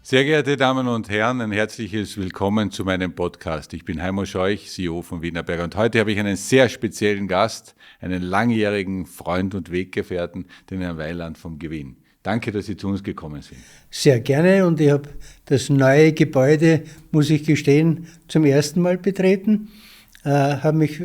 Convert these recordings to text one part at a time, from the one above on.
Sehr geehrte Damen und Herren, ein herzliches Willkommen zu meinem Podcast. Ich bin Heimo Scheuch, CEO von Wienerberger, und heute habe ich einen sehr speziellen Gast, einen langjährigen Freund und Weggefährten, den Herrn Weiland vom Gewinn. Danke, dass Sie zu uns gekommen sind. Sehr gerne, und ich habe das neue Gebäude, muss ich gestehen, zum ersten Mal betreten, habe mich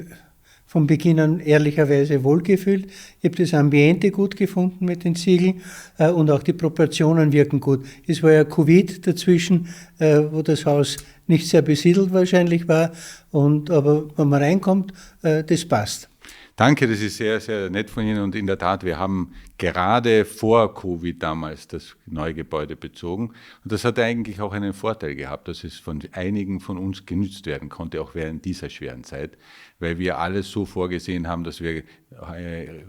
von Beginn an ehrlicherweise wohlgefühlt. Ich habe das Ambiente gut gefunden mit den Ziegeln und auch die Proportionen wirken gut. Es war ja Covid dazwischen, wo das Haus nicht sehr besiedelt wahrscheinlich war, aber wenn man reinkommt, das passt. Danke, das ist sehr, sehr nett von Ihnen, und in der Tat, wir haben gerade vor Covid damals das neue Gebäude bezogen, und das hat eigentlich auch einen Vorteil gehabt, dass es von einigen von uns genützt werden konnte, auch während dieser schweren Zeit, weil wir alles so vorgesehen haben, dass wir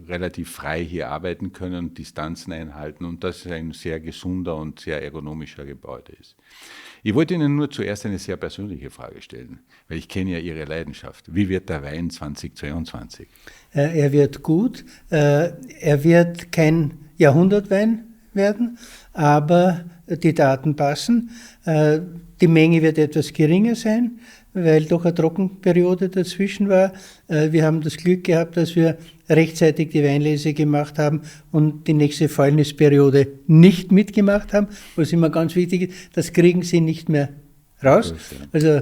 relativ frei hier arbeiten können, Distanzen einhalten, und das ein sehr gesunder und sehr ergonomischer Gebäude ist. Ich wollte Ihnen nur zuerst eine sehr persönliche Frage stellen, weil ich kenne ja Ihre Leidenschaft. Wie wird der Wein 2022? Er wird gut. Er wird kein Jahrhundertwein werden, aber die Daten passen. Die Menge wird etwas geringer sein, weil doch eine Trockenperiode dazwischen war. Wir haben das Glück gehabt, dass wir rechtzeitig die Weinlese gemacht haben und die nächste Fäulnisperiode nicht mitgemacht haben, was immer ganz wichtig ist. Das kriegen Sie nicht mehr raus. Also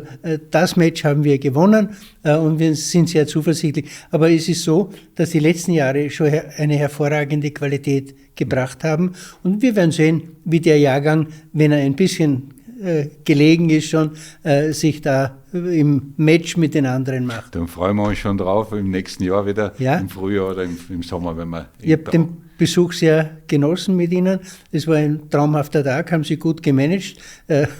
das Match haben wir gewonnen und wir sind sehr zuversichtlich. Aber es ist so, dass die letzten Jahre schon eine hervorragende Qualität gebracht haben, und wir werden sehen, wie der Jahrgang, wenn er ein bisschen gelegen ist schon, sich da im Match mit den anderen macht. Dann freuen wir uns schon drauf im nächsten Jahr wieder, ja? Im Frühjahr oder im Sommer, wenn wir... Ich habe den Besuch sehr genossen mit Ihnen. Es war ein traumhafter Tag, haben Sie gut gemanagt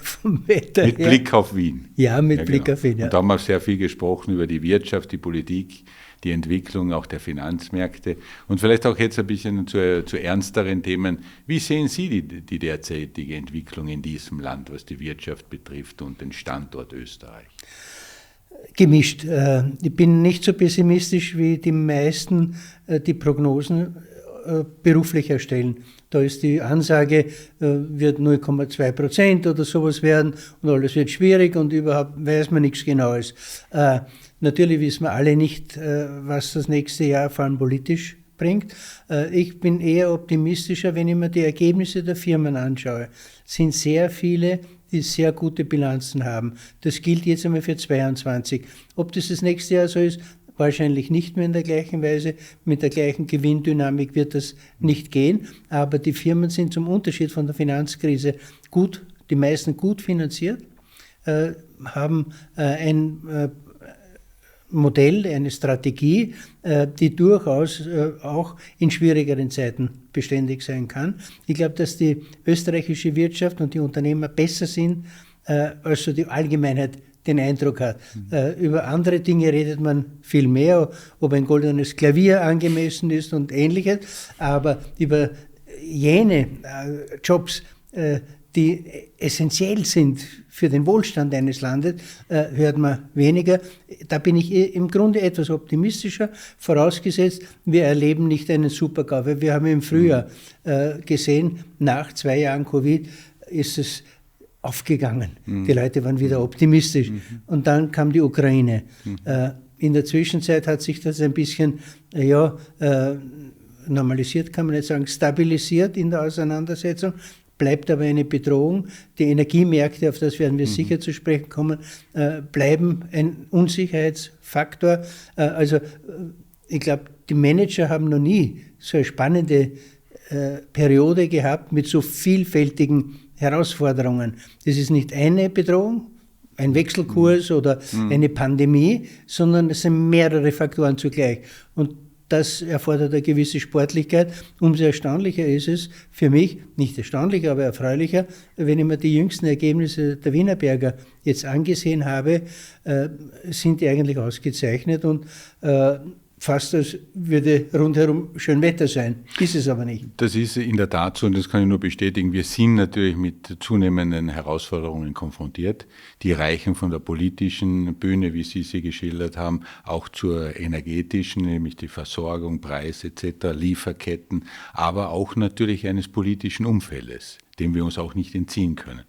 vom Wetter mit her. Blick auf Wien. Ja, mit Blick genau. auf Wien. Ja. Und da haben wir sehr viel gesprochen über die Wirtschaft, die Politik, die Entwicklung auch der Finanzmärkte und vielleicht auch jetzt ein bisschen zu ernsteren Themen. Wie sehen Sie die derzeitige Entwicklung in diesem Land, was die Wirtschaft betrifft und den Standort Österreich? Gemischt. Ich bin nicht so pessimistisch wie die meisten, die Prognosen beruflich erstellen. Da ist die Ansage, wird 0,2% oder sowas werden und alles wird schwierig und überhaupt weiß man nichts Genaues. Natürlich wissen wir alle nicht, was das nächste Jahr vor allem politisch bringt. Ich bin eher optimistischer, wenn ich mir die Ergebnisse der Firmen anschaue. Es sind sehr viele, die sehr gute Bilanzen haben. Das gilt jetzt einmal für 2022. Ob das nächste Jahr so ist, wahrscheinlich nicht mehr in der gleichen Weise. Mit der gleichen Gewinndynamik wird das nicht gehen. Aber die Firmen sind zum Unterschied von der Finanzkrise gut, die meisten gut finanziert, haben ein Modell, eine Strategie, die durchaus auch in schwierigeren Zeiten beständig sein kann. Ich glaube, dass die österreichische Wirtschaft und die Unternehmer besser sind, als so die Allgemeinheit den Eindruck hat. Über andere Dinge redet man viel mehr, ob ein goldenes Klavier angemessen ist und Ähnliches, aber über jene Jobs, die essentiell sind für den Wohlstand eines Landes, hört man weniger. Da bin ich im Grunde etwas optimistischer, vorausgesetzt, wir erleben nicht einen Supergau. Weil wir haben im Frühjahr gesehen, nach 2 Jahren Covid ist es aufgegangen. Die Leute waren wieder optimistisch. Und dann kam die Ukraine. In der Zwischenzeit hat sich das ein bisschen normalisiert, kann man nicht sagen, stabilisiert in der Auseinandersetzung. Bleibt aber eine Bedrohung. Die Energiemärkte, auf das werden wir sicher zu sprechen kommen, bleiben ein Unsicherheitsfaktor. Also ich glaube, die Manager haben noch nie so eine spannende Periode gehabt mit so vielfältigen Herausforderungen. Das ist nicht eine Bedrohung, ein Wechselkurs oder eine Pandemie, sondern es sind mehrere Faktoren zugleich. Und das erfordert eine gewisse Sportlichkeit. Umso erstaunlicher ist es für mich, nicht erstaunlicher, aber erfreulicher, wenn ich mir die jüngsten Ergebnisse der Wienerberger jetzt angesehen habe, sind die eigentlich ausgezeichnet und fast als würde rundherum schön Wetter sein. Ist es aber nicht. Das ist in der Tat so, und das kann ich nur bestätigen. Wir sind natürlich mit zunehmenden Herausforderungen konfrontiert. Die reichen von der politischen Bühne, wie Sie sie geschildert haben, auch zur energetischen, nämlich die Versorgung, Preis etc., Lieferketten, aber auch natürlich eines politischen Umfeldes. dem wir uns auch nicht entziehen können.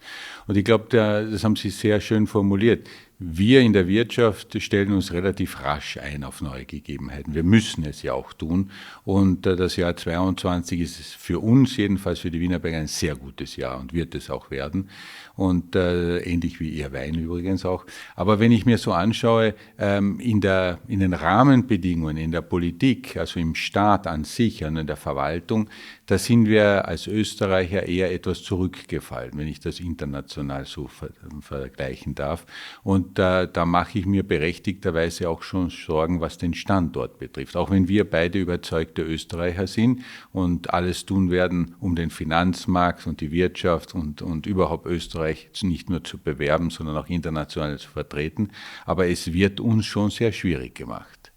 Und ich glaube, das haben Sie sehr schön formuliert. Wir in der Wirtschaft stellen uns relativ rasch ein auf neue Gegebenheiten. Wir müssen es ja auch tun. Und das Jahr 2022 ist für uns, jedenfalls für die Wienerberger, ein sehr gutes Jahr und wird es auch werden. Und ähnlich wie Ihr Wein übrigens auch. Aber wenn ich mir so anschaue, in den Rahmenbedingungen, in der Politik, also im Staat an sich und in der Verwaltung, da sind wir als Österreicher eher etwas zurückgefallen, wenn ich das international so vergleichen darf. Und da mache ich mir berechtigterweise auch schon Sorgen, was den Standort betrifft. Auch wenn wir beide überzeugte Österreicher sind und alles tun werden, um den Finanzmarkt und die Wirtschaft und überhaupt Österreich nicht nur zu bewerben, sondern auch international zu vertreten. Aber es wird uns schon sehr schwierig gemacht.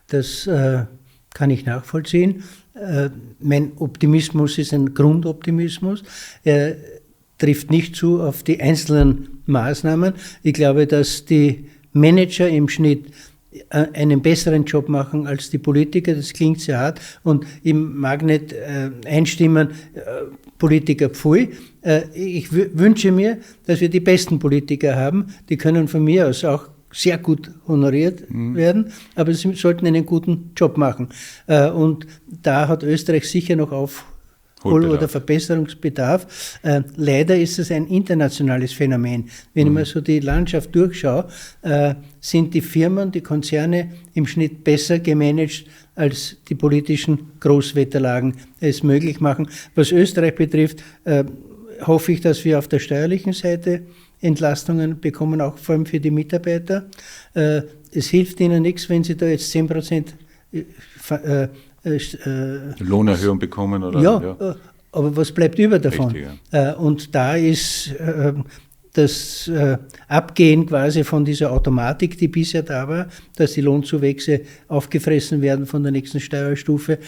Das kann ich nachvollziehen. Mein Optimismus ist ein Grundoptimismus. Er trifft nicht zu auf die einzelnen Maßnahmen. Ich glaube, dass die Manager im Schnitt einen besseren Job machen als die Politiker. Das klingt sehr hart und ich mag nicht einstimmen, Politiker pfui. Ich wünsche mir, dass wir die besten Politiker haben. Die können von mir aus auch sehr gut honoriert werden, aber sie sollten einen guten Job machen. Und da hat Österreich sicher noch oder Verbesserungsbedarf. Leider ist es ein internationales Phänomen. Wenn ich mir so die Landschaft durchschaue, sind die Firmen, die Konzerne im Schnitt besser gemanagt, als die politischen Großwetterlagen es möglich machen. Was Österreich betrifft, hoffe ich, dass wir auf der steuerlichen Seite Entlastungen bekommen, auch vor allem für die Mitarbeiter. Es hilft ihnen nichts, wenn sie da jetzt 10% Lohnerhöhung bekommen, oder? Ja, aber was bleibt über davon? Richtig, ja. Und da ist das Abgehen quasi von dieser Automatik, die bisher da war, dass die Lohnzuwächse aufgefressen werden von der nächsten Steuerstufe,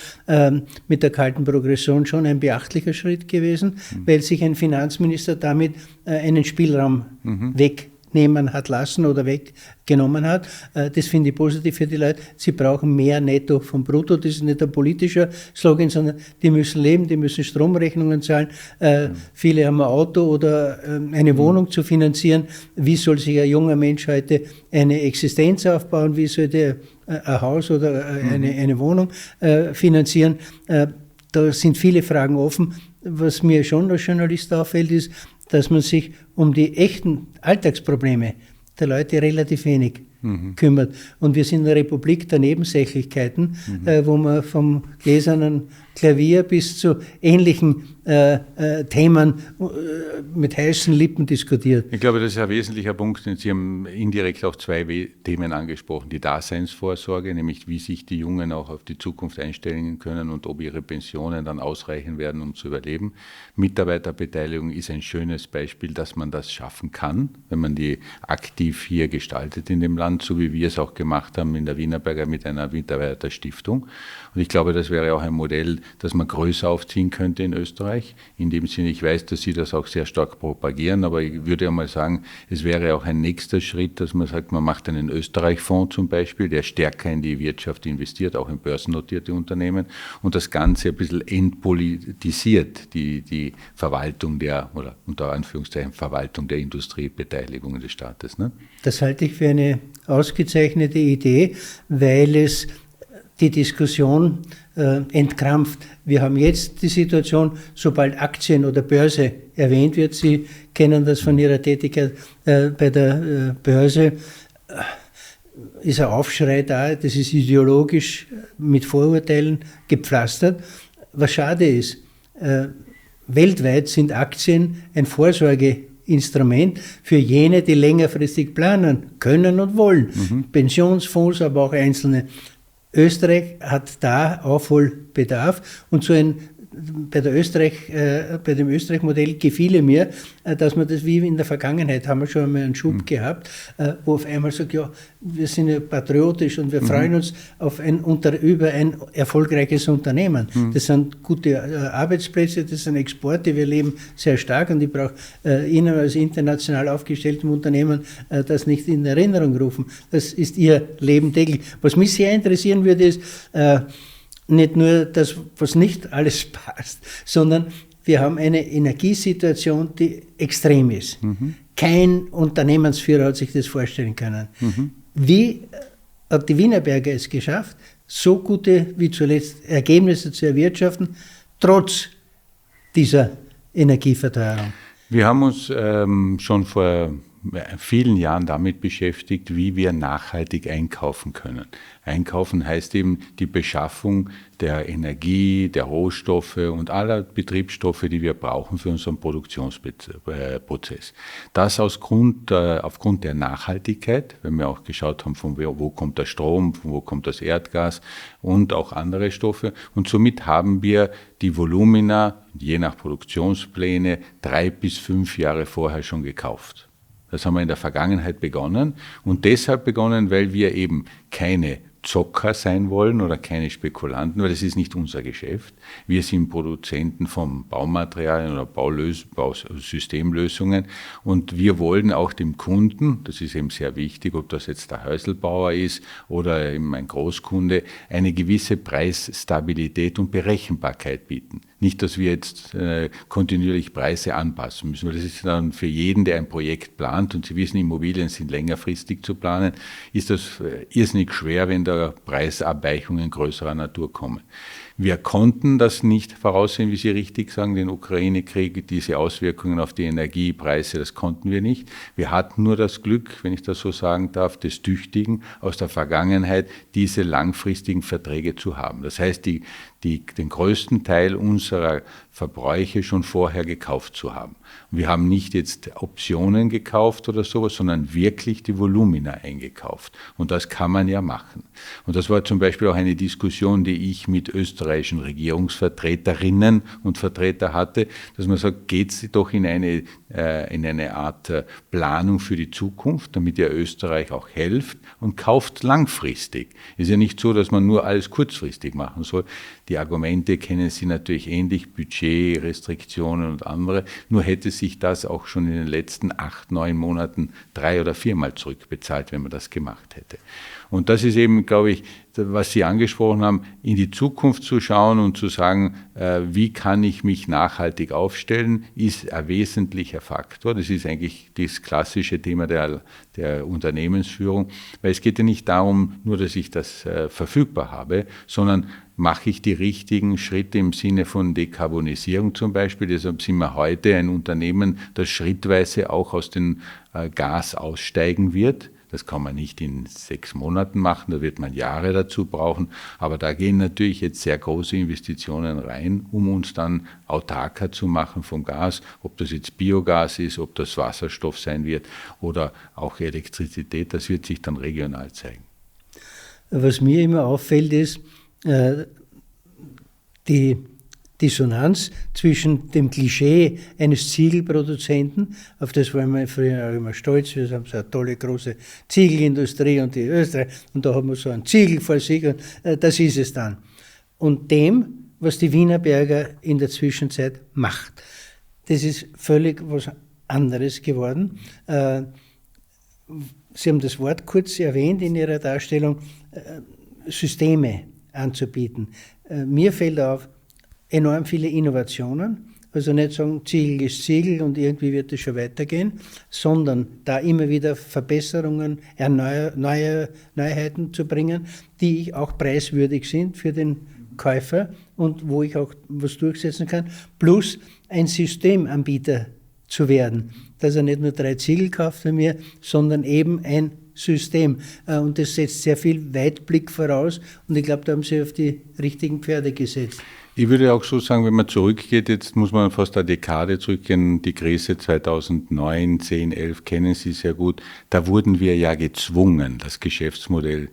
mit der kalten Progression schon ein beachtlicher Schritt gewesen, weil sich ein Finanzminister damit einen Spielraum wegnehmen hat lassen oder weggenommen hat. Das finde ich positiv für die Leute. Sie brauchen mehr Netto vom Brutto. Das ist nicht ein politischer Slogan, sondern die müssen leben, die müssen Stromrechnungen zahlen. Viele haben ein Auto oder eine Wohnung zu finanzieren. Wie soll sich ein junger Mensch heute eine Existenz aufbauen? Wie soll der ein Haus oder eine Wohnung finanzieren? Da sind viele Fragen offen. Was mir schon als Journalist auffällt, ist, dass man sich um die echten Alltagsprobleme der Leute relativ wenig kümmert. Und wir sind eine Republik der Nebensächlichkeiten, wo man vom gläsernen Klavier bis zu ähnlichen Themen mit heißen Lippen diskutiert. Ich glaube, das ist ein wesentlicher Punkt. Sie haben indirekt auch zwei Themen angesprochen. Die Daseinsvorsorge, nämlich wie sich die Jungen auch auf die Zukunft einstellen können und ob ihre Pensionen dann ausreichen werden, um zu überleben. Mitarbeiterbeteiligung ist ein schönes Beispiel, dass man das schaffen kann, wenn man die aktiv hier gestaltet in dem Land, so wie wir es auch gemacht haben in der Wienerberger mit einer Mitarbeiterstiftung. Und ich glaube, das wäre auch ein Modell, das man größer aufziehen könnte in Österreich. In dem Sinne, ich weiß, dass Sie das auch sehr stark propagieren, aber ich würde ja mal sagen, es wäre auch ein nächster Schritt, dass man sagt, man macht einen Österreich-Fonds zum Beispiel, der stärker in die Wirtschaft investiert, auch in börsennotierte Unternehmen und das Ganze ein bisschen entpolitisiert, die Verwaltung oder unter Anführungszeichen Verwaltung der Industriebeteiligungen des Staates. Ne? Das halte ich für eine ausgezeichnete Idee, weil es die Diskussion entkrampft. Wir haben jetzt die Situation, sobald Aktien oder Börse erwähnt wird, Sie kennen das von Ihrer Tätigkeit bei der Börse, ist ein Aufschrei da, das ist ideologisch mit Vorurteilen gepflastert. Was schade ist, weltweit sind Aktien ein Vorsorgeinstrument für jene, die längerfristig planen können und wollen. Pensionsfonds, aber auch einzelne. Österreich hat da Aufholbedarf und bei dem Österreich-Modell gefiele mir, dass man das wie in der Vergangenheit, haben wir schon einmal einen Schub gehabt, wo auf einmal sagt, ja, wir sind ja patriotisch und wir freuen uns über ein erfolgreiches Unternehmen. Das sind gute Arbeitsplätze, das sind Exporte, wir leben sehr stark und ich brauche Ihnen als international aufgestelltem Unternehmen das nicht in Erinnerung rufen. Das ist Ihr Leben täglich. Was mich sehr interessieren würde, ist, nicht nur das, was nicht alles passt, sondern wir haben eine Energiesituation, die extrem ist. Kein Unternehmensführer hat sich das vorstellen können. Wie hat die Wienerberger es geschafft, so gute wie zuletzt Ergebnisse zu erwirtschaften, trotz dieser Energieverteuerung? Wir haben uns schon vor vielen Jahren damit beschäftigt, wie wir nachhaltig einkaufen können. Einkaufen heißt eben die Beschaffung der Energie, der Rohstoffe und aller Betriebsstoffe, die wir brauchen für unseren Produktionsprozess. Das aufgrund der Nachhaltigkeit, wenn wir auch geschaut haben, von wo kommt der Strom, von wo kommt das Erdgas und auch andere Stoffe. Und somit haben wir die Volumina, je nach Produktionspläne, 3 bis 5 Jahre vorher schon gekauft. Das haben wir in der Vergangenheit begonnen und deshalb begonnen, weil wir eben keine Zocker sein wollen oder keine Spekulanten, weil das ist nicht unser Geschäft. Wir sind Produzenten von Baumaterialien oder Bausystemlösungen und wir wollen auch dem Kunden, das ist eben sehr wichtig, ob das jetzt der Häuselbauer ist oder eben ein Großkunde, eine gewisse Preisstabilität und Berechenbarkeit bieten. Nicht, dass wir jetzt kontinuierlich Preise anpassen müssen, weil das ist dann für jeden, der ein Projekt plant, und Sie wissen, Immobilien sind längerfristig zu planen, ist das irrsinnig schwer, wenn da Preisabweichungen größerer Natur kommen. Wir konnten das nicht voraussehen, wie Sie richtig sagen, den Ukraine-Krieg, diese Auswirkungen auf die Energiepreise, das konnten wir nicht. Wir hatten nur das Glück, wenn ich das so sagen darf, des Tüchtigen aus der Vergangenheit, diese langfristigen Verträge zu haben. Das heißt, den größten Teil unserer Verbräuche schon vorher gekauft zu haben. Wir haben nicht jetzt Optionen gekauft oder sowas, sondern wirklich die Volumina eingekauft. Und das kann man ja machen. Und das war zum Beispiel auch eine Diskussion, die ich mit österreichischen Regierungsvertreterinnen und Vertretern hatte, dass man sagt, geht es doch in eine Art Planung für die Zukunft, damit ihr Österreich auch helft und kauft langfristig. Es ist ja nicht so, dass man nur alles kurzfristig machen soll. Die Argumente kennen Sie natürlich ähnlich, Budget, Restriktionen und andere. Nur hätte sich das auch schon in den letzten 8, 9 Monaten 3- oder 4-mal zurückbezahlt, wenn man das gemacht hätte. Und das ist eben, glaube ich, was Sie angesprochen haben, in die Zukunft zu schauen und zu sagen, wie kann ich mich nachhaltig aufstellen, ist ein wesentlicher Faktor. Das ist eigentlich das klassische Thema der Unternehmensführung, weil es geht ja nicht darum, nur dass ich das verfügbar habe, sondern mache ich die richtigen Schritte im Sinne von Dekarbonisierung zum Beispiel. Deshalb sind wir heute ein Unternehmen, das schrittweise auch aus dem Gas aussteigen wird. Das kann man nicht in 6 Monaten machen, da wird man Jahre dazu brauchen. Aber da gehen natürlich jetzt sehr große Investitionen rein, um uns dann autarker zu machen vom Gas. Ob das jetzt Biogas ist, ob das Wasserstoff sein wird oder auch Elektrizität, das wird sich dann regional zeigen. Was mir immer auffällt, ist die Dissonanz zwischen dem Klischee eines Ziegelproduzenten, auf das waren wir früher auch immer stolz, wir haben so eine tolle große Ziegelindustrie und die Österreich, und da haben wir so einen Ziegel vor sich, und das ist es dann. Und dem, was die Wienerberger in der Zwischenzeit macht. Das ist völlig was anderes geworden. Sie haben das Wort kurz erwähnt in Ihrer Darstellung, Systeme anzubieten. Mir fällt auf, enorm viele Innovationen, also nicht sagen, Ziegel ist Ziegel und irgendwie wird es schon weitergehen, sondern da immer wieder Verbesserungen, Neuheiten zu bringen, die auch preiswürdig sind für den Käufer und wo ich auch was durchsetzen kann, plus ein Systemanbieter zu werden, dass er nicht nur 3 Ziegel kauft von mir, sondern eben ein System. Und das setzt sehr viel Weitblick voraus und ich glaube, da haben Sie auf die richtigen Pferde gesetzt. Ich würde auch so sagen, wenn man zurückgeht, jetzt muss man fast eine Dekade zurückgehen, die Krise 2009, 10, 11 kennen Sie sehr gut, da wurden wir ja gezwungen, das Geschäftsmodell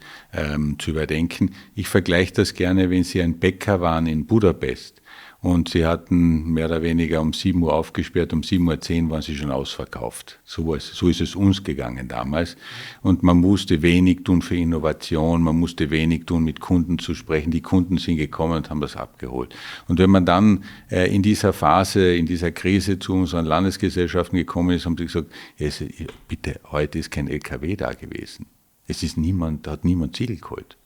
zu überdenken. Ich vergleiche das gerne, wenn Sie ein Bäcker waren in Budapest und Sie hatten mehr oder weniger um 7 Uhr aufgesperrt, um 7:10 Uhr waren Sie schon ausverkauft. So ist es uns gegangen damals. Und man musste wenig tun für Innovation, man musste wenig tun, mit Kunden zu sprechen. Die Kunden sind gekommen und haben das abgeholt. Und wenn man dann in dieser Phase, in dieser Krise zu unseren Landesgesellschaften gekommen ist, haben sie gesagt, bitte, heute ist kein LKW da gewesen. Da hat niemand Ziegel geholt.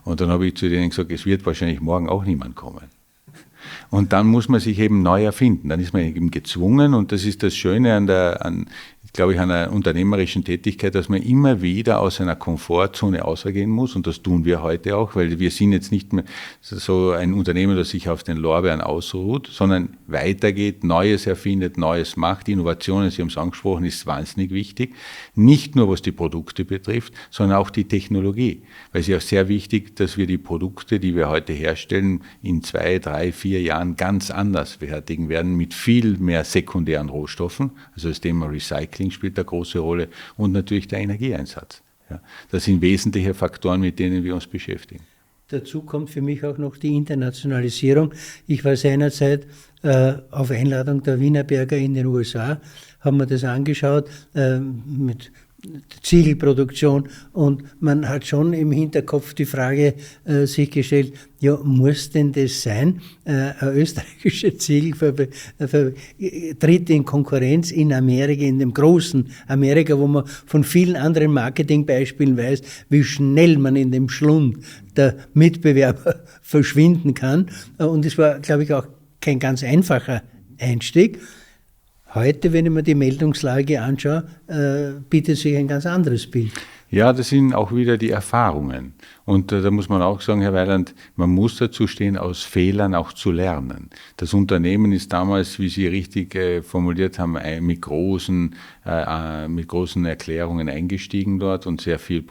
Und dann habe ich zu denen gesagt, es wird wahrscheinlich morgen auch niemand kommen. Und dann muss man sich eben neu erfinden. Dann ist man eben gezwungen, und das ist das Schöne an einer unternehmerischen Tätigkeit, dass man immer wieder aus einer Komfortzone ausgehen muss, und das tun wir heute auch, weil wir sind jetzt nicht mehr so ein Unternehmen, das sich auf den Lorbeeren ausruht, sondern weitergeht, Neues erfindet, Neues macht. Innovationen, Sie haben es angesprochen, ist wahnsinnig wichtig, nicht nur was die Produkte betrifft, sondern auch die Technologie, weil es ist ja sehr wichtig, dass wir die Produkte, die wir heute herstellen, in 2, 3, 4 Jahren ganz anders fertigen werden, mit viel mehr sekundären Rohstoffen, also das Thema Recycling spielt eine große Rolle, und natürlich der Energieeinsatz. Ja, das sind wesentliche Faktoren, mit denen wir uns beschäftigen. Dazu kommt für mich auch noch die Internationalisierung. Ich war seinerzeit auf Einladung der Wienerberger in den USA, haben wir das angeschaut mit Ziegelproduktion, und man hat schon im Hinterkopf die Frage sich gestellt, ja, muss denn das sein? Eine österreichische Ziegelfabrik tritt in Konkurrenz in Amerika, in dem großen Amerika, wo man von vielen anderen Marketingbeispielen weiß, wie schnell man in dem Schlund der Mitbewerber verschwinden kann. Und es war, glaube ich, auch kein ganz einfacher Einstieg. Heute, wenn ich mir die Meldungslage anschaue, bietet sich ein ganz anderes Bild. Ja, das sind auch wieder die Erfahrungen. Und da muss man auch sagen, Herr Weiland, man muss dazu stehen, aus Fehlern auch zu lernen. Das Unternehmen ist damals, wie Sie richtig formuliert haben, mit großen Erklärungen eingestiegen dort und sehr viel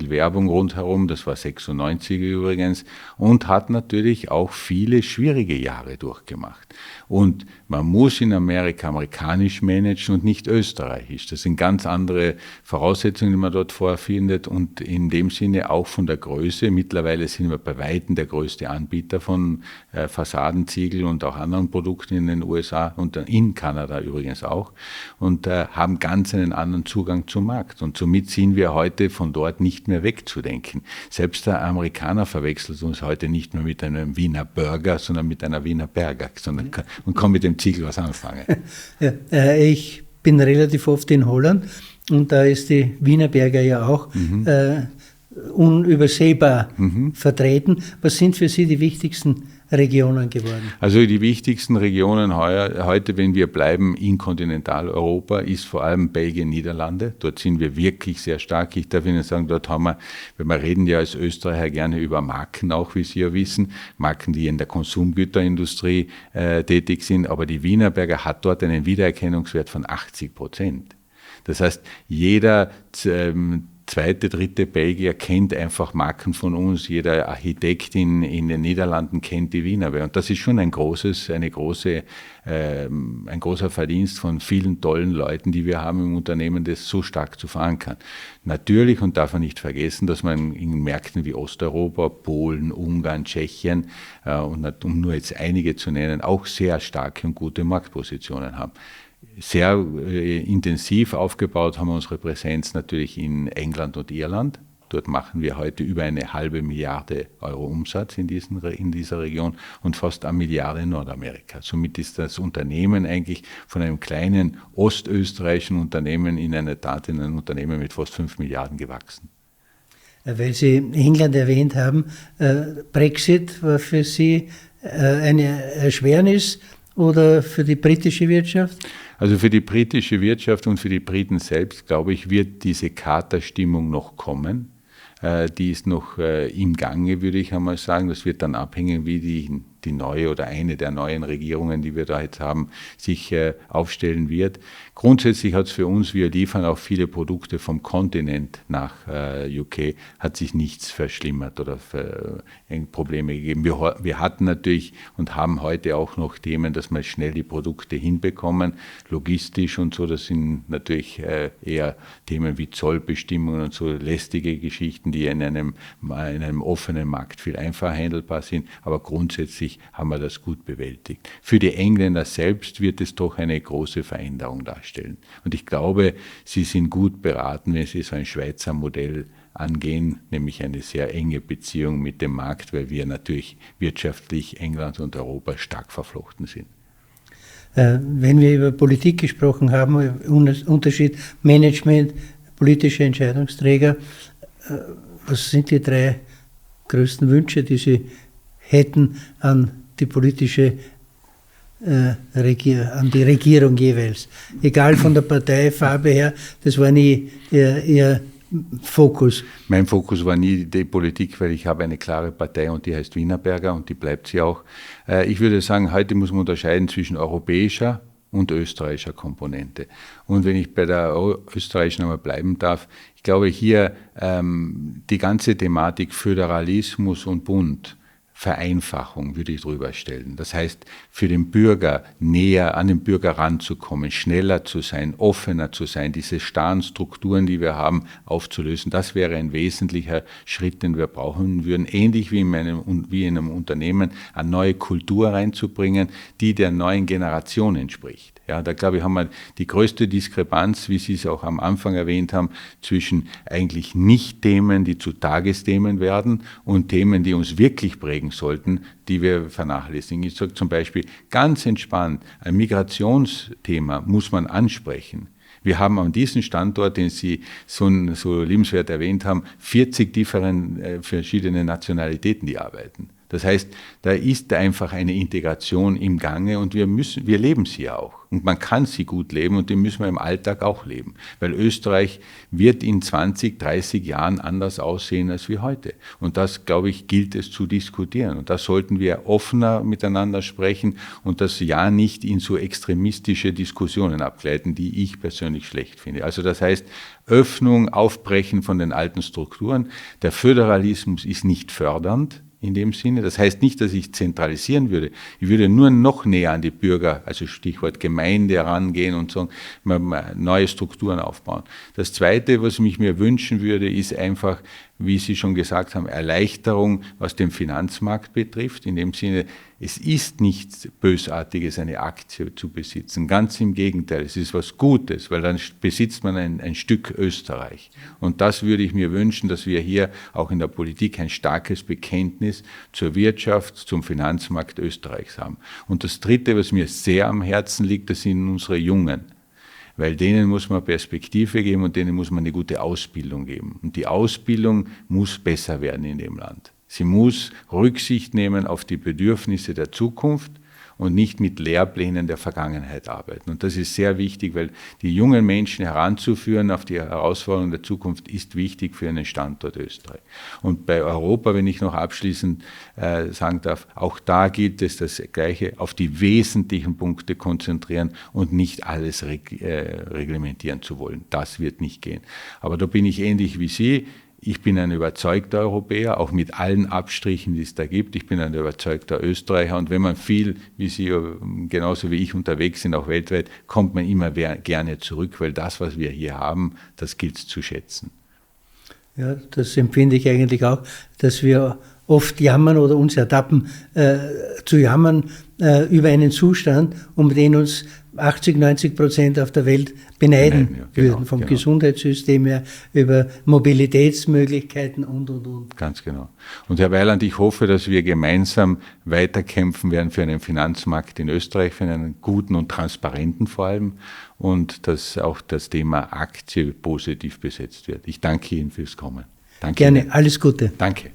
Werbung rundherum, das war 96 übrigens, und hat natürlich auch viele schwierige Jahre durchgemacht. Und man muss in Amerika amerikanisch managen und nicht österreichisch. Das sind ganz andere Voraussetzungen, die man dort vorfindet, und in dem Sinne auch von der Größe. Mittlerweile sind wir bei Weitem der größte Anbieter von Fassadenziegel und auch anderen Produkten in den USA und in Kanada übrigens auch, und haben ganz einen anderen Zugang zum Markt. Und somit sind wir heute von dort nicht mehr wegzudenken. Selbst der Amerikaner verwechselt uns heute nicht mehr mit einem Wiener Burger, sondern mit einer Wiener Berger, und kann mit dem Ziegel was anfangen. Ja, ich bin relativ oft in Holland, und da ist die Wiener Berger ja auch unübersehbar vertreten. Was sind für Sie die wichtigsten Regionen geworden? Also die wichtigsten Regionen heute, wenn wir bleiben in Kontinentaleuropa, ist vor allem Belgien, Niederlande. Dort sind wir wirklich sehr stark. Ich darf Ihnen sagen, dort haben wir reden ja als Österreicher gerne über Marken, auch wie Sie ja wissen, Marken, die in der Konsumgüterindustrie tätig sind, aber die Wienerberger hat dort einen Wiedererkennungswert von 80%. Das heißt, jeder zweite, dritte Belgier kennt einfach Marken von uns. Jeder Architekt in den Niederlanden kennt die Wienerberger. Und das ist schon ein großer Verdienst von vielen tollen Leuten, die wir haben im Unternehmen, das so stark zu verankern. Natürlich, und darf man nicht vergessen, dass man in Märkten wie Osteuropa, Polen, Ungarn, Tschechien, und um nur jetzt einige zu nennen, auch sehr starke und gute Marktpositionen haben. Sehr intensiv aufgebaut haben wir unsere Präsenz natürlich in England und Irland. Dort machen wir heute über 1,5 Milliarde Euro Umsatz in dieser Region und fast 1 Milliarde in Nordamerika. Somit ist das Unternehmen eigentlich von einem kleinen ostösterreichischen Unternehmen in ein Unternehmen mit fast 5 Milliarden gewachsen. Weil Sie England erwähnt haben, Brexit war für Sie eine Erschwernis oder für die britische Wirtschaft? Also für die britische Wirtschaft und für die Briten selbst, glaube ich, wird diese Katerstimmung noch kommen. Die ist noch im Gange, würde ich einmal sagen. Das wird dann abhängen, wie die neue oder eine der neuen Regierungen, die wir da jetzt haben, sich aufstellen wird. Grundsätzlich hat es für uns, wir liefern auch viele Produkte vom Kontinent nach UK, hat sich nichts verschlimmert oder Probleme gegeben. Wir hatten natürlich und haben heute auch noch Themen, dass wir schnell die Produkte hinbekommen, logistisch und so. Das sind natürlich eher Themen wie Zollbestimmungen und so lästige Geschichten, die in einem offenen Markt viel einfacher handelbar sind. Aber grundsätzlich haben wir das gut bewältigt. Für die Engländer selbst wird es doch eine große Veränderung darstellen. Und ich glaube, sie sind gut beraten, wenn sie so ein Schweizer Modell angehen, nämlich eine sehr enge Beziehung mit dem Markt, weil wir natürlich wirtschaftlich England und Europa stark verflochten sind. Wenn wir über Politik gesprochen haben, Unterschied Management, politische Entscheidungsträger, was sind die 3 größten Wünsche, die Sie hätten an die politische an die Regierung jeweils. Egal von der Parteifarbe her, das war nie ihr Fokus. Mein Fokus war nie die Politik, weil ich habe eine klare Partei und die heißt Wienerberger und die bleibt sie auch. Ich würde sagen, heute muss man unterscheiden zwischen europäischer und österreichischer Komponente. Und wenn ich bei der österreichischen einmal bleiben darf, ich glaube hier die ganze Thematik Föderalismus und Bund, Vereinfachung würde ich drüber stellen. Das heißt, für den Bürger näher an den Bürger ranzukommen, schneller zu sein, offener zu sein, diese starren Strukturen, die wir haben, aufzulösen. Das wäre ein wesentlicher Schritt, den wir brauchen würden. Ähnlich wie in einem Unternehmen, eine neue Kultur reinzubringen, die der neuen Generation entspricht. Ja, da glaube ich, haben wir die größte Diskrepanz, wie Sie es auch am Anfang erwähnt haben, zwischen eigentlich Nicht-Themen, die zu Tagesthemen werden und Themen, die uns wirklich prägen sollten, die wir vernachlässigen. Ich sage zum Beispiel ganz entspannt, ein Migrationsthema muss man ansprechen. Wir haben an diesem Standort, den Sie so liebenswert erwähnt haben, 40 verschiedene Nationalitäten, die arbeiten. Das heißt, da ist einfach eine Integration im Gange und wir leben sie auch. Und man kann sie gut leben und die müssen wir im Alltag auch leben. Weil Österreich wird in 20, 30 Jahren anders aussehen als wie heute. Und das, glaube ich, gilt es zu diskutieren. Und da sollten wir offener miteinander sprechen und das ja nicht in so extremistische Diskussionen abgleiten, die ich persönlich schlecht finde. Also das heißt, Öffnung, Aufbrechen von den alten Strukturen. Der Föderalismus ist nicht fördernd. In dem Sinne. Das heißt nicht, dass ich zentralisieren würde. Ich würde nur noch näher an die Bürger, also Stichwort Gemeinde, herangehen und so neue Strukturen aufbauen. Das Zweite, was ich mir wünschen würde, ist einfach, wie Sie schon gesagt haben, Erleichterung, was den Finanzmarkt betrifft. In dem Sinne, es ist nichts Bösartiges, eine Aktie zu besitzen. Ganz im Gegenteil, es ist was Gutes, weil dann besitzt man ein Stück Österreich. Und das würde ich mir wünschen, dass wir hier auch in der Politik ein starkes Bekenntnis zur Wirtschaft, zum Finanzmarkt Österreichs haben. Und das Dritte, was mir sehr am Herzen liegt, das sind unsere Jungen. Weil denen muss man Perspektive geben und denen muss man eine gute Ausbildung geben. Und die Ausbildung muss besser werden in dem Land. Sie muss Rücksicht nehmen auf die Bedürfnisse der Zukunft und nicht mit Lehrplänen der Vergangenheit arbeiten. Und das ist sehr wichtig, weil die jungen Menschen heranzuführen auf die Herausforderungen der Zukunft ist wichtig für einen Standort Österreich. Und bei Europa, wenn ich noch abschließend sagen darf, auch da gilt es das Gleiche, auf die wesentlichen Punkte konzentrieren und nicht alles reglementieren zu wollen. Das wird nicht gehen. Aber da bin ich ähnlich wie Sie. Ich bin ein überzeugter Europäer, auch mit allen Abstrichen, die es da gibt. Ich bin ein überzeugter Österreicher und wenn man viel, wie Sie genauso wie ich unterwegs sind, auch weltweit, kommt man immer gerne zurück, weil das, was wir hier haben, das gilt es zu schätzen. Ja, das empfinde ich eigentlich auch, dass wir oft jammern oder uns ertappen, zu jammern über einen Zustand, um den uns 80-90% auf der Welt beneiden würden, vom Gesundheitssystem her, über Mobilitätsmöglichkeiten und. Ganz genau. Und Herr Weiland, ich hoffe, dass wir gemeinsam weiterkämpfen werden für einen Finanzmarkt in Österreich, für einen guten und transparenten vor allem und dass auch das Thema Aktie positiv besetzt wird. Ich danke Ihnen fürs Kommen. Danke Gerne, Ihnen. Alles Gute. Danke.